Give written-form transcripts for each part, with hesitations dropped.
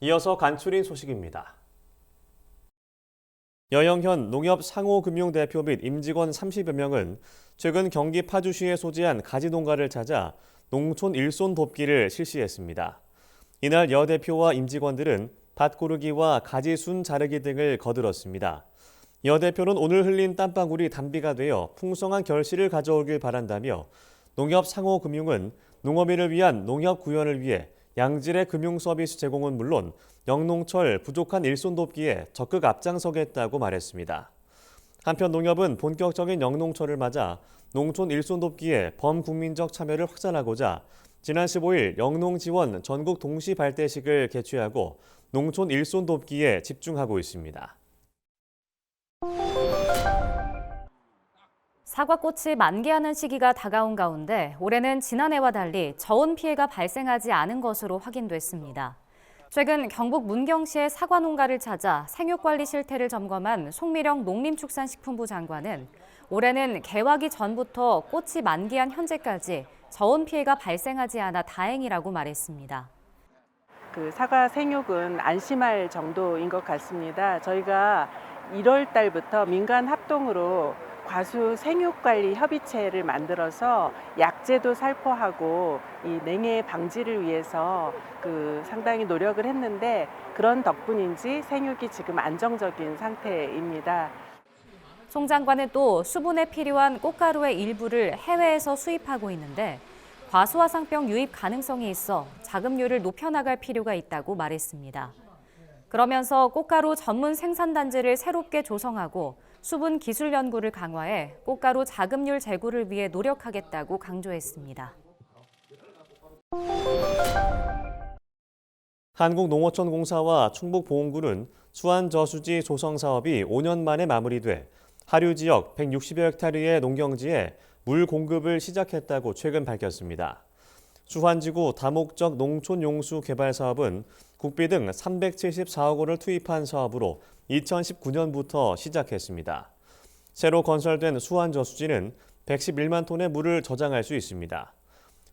이어서 간추린 소식입니다. 여영현 농협상호금융대표 및 임직원 30여 명은 최근 경기 파주시에 소재한 가지 농가를 찾아 농촌 일손 돕기를 실시했습니다. 이날 여 대표와 임직원들은 밭 고르기와 가지 순 자르기 등을 거들었습니다. 여 대표는 오늘 흘린 땀방울이 단비가 되어 풍성한 결실을 가져오길 바란다며 농협상호금융은 농어민을 위한 농협 구현을 위해 양질의 금융 서비스 제공은 물론 영농철 부족한 일손 돕기에 적극 앞장서겠다고 말했습니다. 한편 농협은 본격적인 영농철을 맞아 농촌 일손 돕기에 범국민적 참여를 확산하고자 지난 15일 영농지원 전국 동시 발대식을 개최하고 농촌 일손 돕기에 집중하고 있습니다. 사과꽃이 만개하는 시기가 다가온 가운데 올해는 지난해와 달리 저온 피해가 발생하지 않은 것으로 확인됐습니다. 최근 경북 문경시의 사과 농가를 찾아 생육관리 실태를 점검한 송미령 농림축산식품부 장관은 올해는 개화기 전부터 꽃이 만개한 현재까지 저온 피해가 발생하지 않아 다행이라고 말했습니다. 사과 생육은 안심할 정도인 것 같습니다. 저희가 1월 달부터 민간 합동으로 과수 생육관리 협의체를 만들어서 약제도 살포하고 이 냉해 방지를 위해서 상당히 노력을 했는데 그런 덕분인지 생육이 지금 안정적인 상태입니다. 송 장관은 또 수분에 필요한 꽃가루의 일부를 해외에서 수입하고 있는데 과수화상병 유입 가능성이 있어 자급률을 높여나갈 필요가 있다고 말했습니다. 그러면서 꽃가루 전문 생산단지를 새롭게 조성하고 수분 기술 연구를 강화해 꽃가루 자급률 제고를 위해 노력하겠다고 강조했습니다. 한국농어촌공사와 충북보훈군은 수안저수지 조성 사업이 5년 만에 마무리돼 하류 지역 160여 헥타르의 농경지에 물 공급을 시작했다고 최근 밝혔습니다. 수환지구 다목적 농촌 용수 개발 사업은 국비 등 374억 원을 투입한 사업으로 2019년부터 시작했습니다. 새로 건설된 수환저수지는 111만 톤의 물을 저장할 수 있습니다.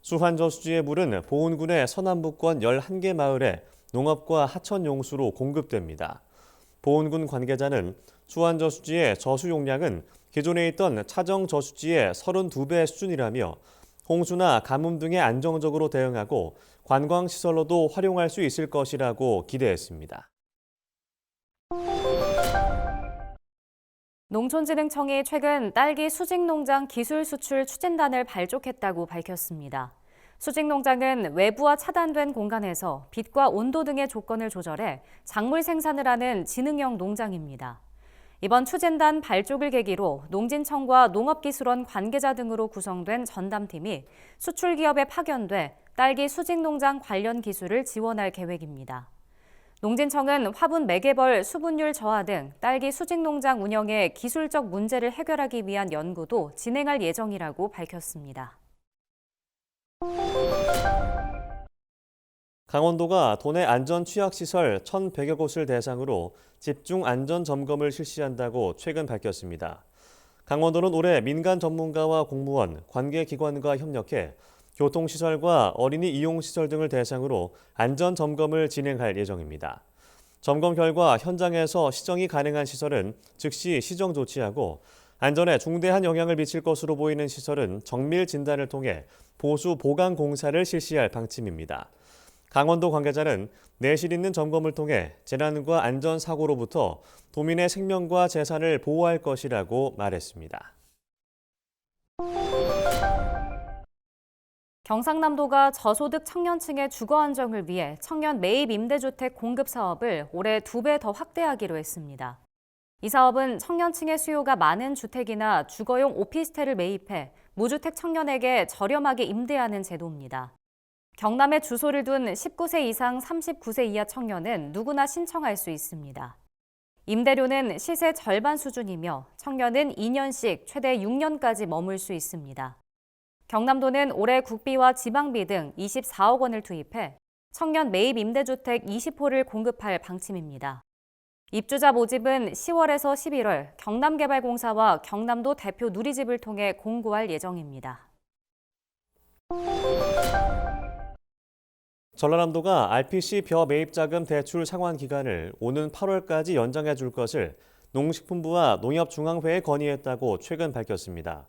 수환저수지의 물은 보훈군의 서남부권 11개 마을에 농업과 하천 용수로 공급됩니다. 보훈군 관계자는 수환저수지의 저수 용량은 기존에 있던 차정저수지의 32배 수준이라며 홍수나 가뭄 등에 안정적으로 대응하고 관광시설로도 활용할 수 있을 것이라고 기대했습니다. 농촌진흥청이 최근 딸기 수직농장 기술 수출 추진단을 발족했다고 밝혔습니다. 수직농장은 외부와 차단된 공간에서 빛과 온도 등의 조건을 조절해 작물 생산을 하는 지능형 농장입니다. 이번 추진단 발족을 계기로 농진청과 농업기술원 관계자 등으로 구성된 전담팀이 수출기업에 파견돼 딸기 수직농장 관련 기술을 지원할 계획입니다. 농진청은 화분 매개벌 수분율 저하 등 딸기 수직농장 운영의 기술적 문제를 해결하기 위한 연구도 진행할 예정이라고 밝혔습니다. 강원도가 도내 안전취약시설 1,100여 곳을 대상으로 집중 안전점검을 실시한다고 최근 밝혔습니다. 강원도는 올해 민간 전문가와 공무원, 관계기관과 협력해 교통시설과 어린이 이용시설 등을 대상으로 안전점검을 진행할 예정입니다. 점검 결과 현장에서 시정이 가능한 시설은 즉시 시정 조치하고 안전에 중대한 영향을 미칠 것으로 보이는 시설은 정밀 진단을 통해 보수 보강 공사를 실시할 방침입니다. 강원도 관계자는 내실 있는 점검을 통해 재난과 안전사고로부터 도민의 생명과 재산을 보호할 것이라고 말했습니다. 경상남도가 저소득 청년층의 주거 안정을 위해 청년 매입 임대주택 공급 사업을 올해 2배 더 확대하기로 했습니다. 이 사업은 청년층의 수요가 많은 주택이나 주거용 오피스텔을 매입해 무주택 청년에게 저렴하게 임대하는 제도입니다. 경남에 주소를 둔 19세 이상 39세 이하 청년은 누구나 신청할 수 있습니다. 임대료는 시세 절반 수준이며 청년은 2년씩 최대 6년까지 머물 수 있습니다. 경남도는 올해 국비와 지방비 등 24억 원을 투입해 청년 매입 임대주택 20호를 공급할 방침입니다. 입주자 모집은 10월에서 11월 경남개발공사와 경남도 대표 누리집을 통해 공고할 예정입니다. 전라남도가 RPC 벼 매입 자금 대출 상환 기간을 오는 8월까지 연장해 줄 것을 농식품부와 농협중앙회에 건의했다고 최근 밝혔습니다.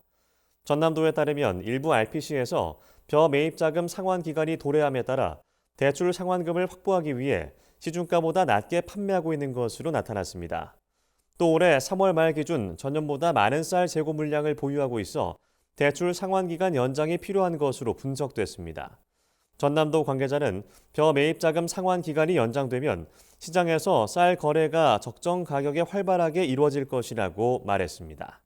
전남도에 따르면 일부 RPC에서 벼 매입 자금 상환 기간이 도래함에 따라 대출 상환금을 확보하기 위해 시중가보다 낮게 판매하고 있는 것으로 나타났습니다. 또 올해 3월 말 기준 전년보다 많은 쌀 재고 물량을 보유하고 있어 대출 상환 기간 연장이 필요한 것으로 분석됐습니다. 전남도 관계자는 벼 매입 자금 상환 기간이 연장되면 시장에서 쌀 거래가 적정 가격에 활발하게 이루어질 것이라고 말했습니다.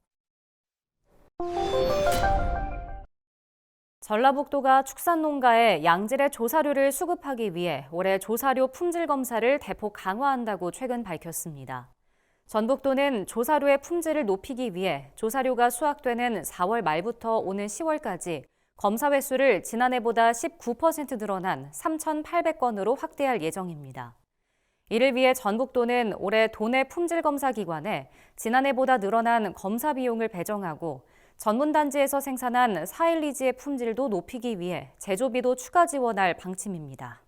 전라북도가 축산농가에 양질의 조사료를 수급하기 위해 올해 조사료 품질 검사를 대폭 강화한다고 최근 밝혔습니다. 전북도는 조사료의 품질을 높이기 위해 조사료가 수확되는 4월 말부터 오는 10월까지 검사 횟수를 지난해보다 19% 늘어난 3,800건으로 확대할 예정입니다. 이를 위해 전북도는 올해 도내 품질검사 기관에 지난해보다 늘어난 검사 비용을 배정하고 전문단지에서 생산한 412지의 품질도 높이기 위해 제조비도 추가 지원할 방침입니다.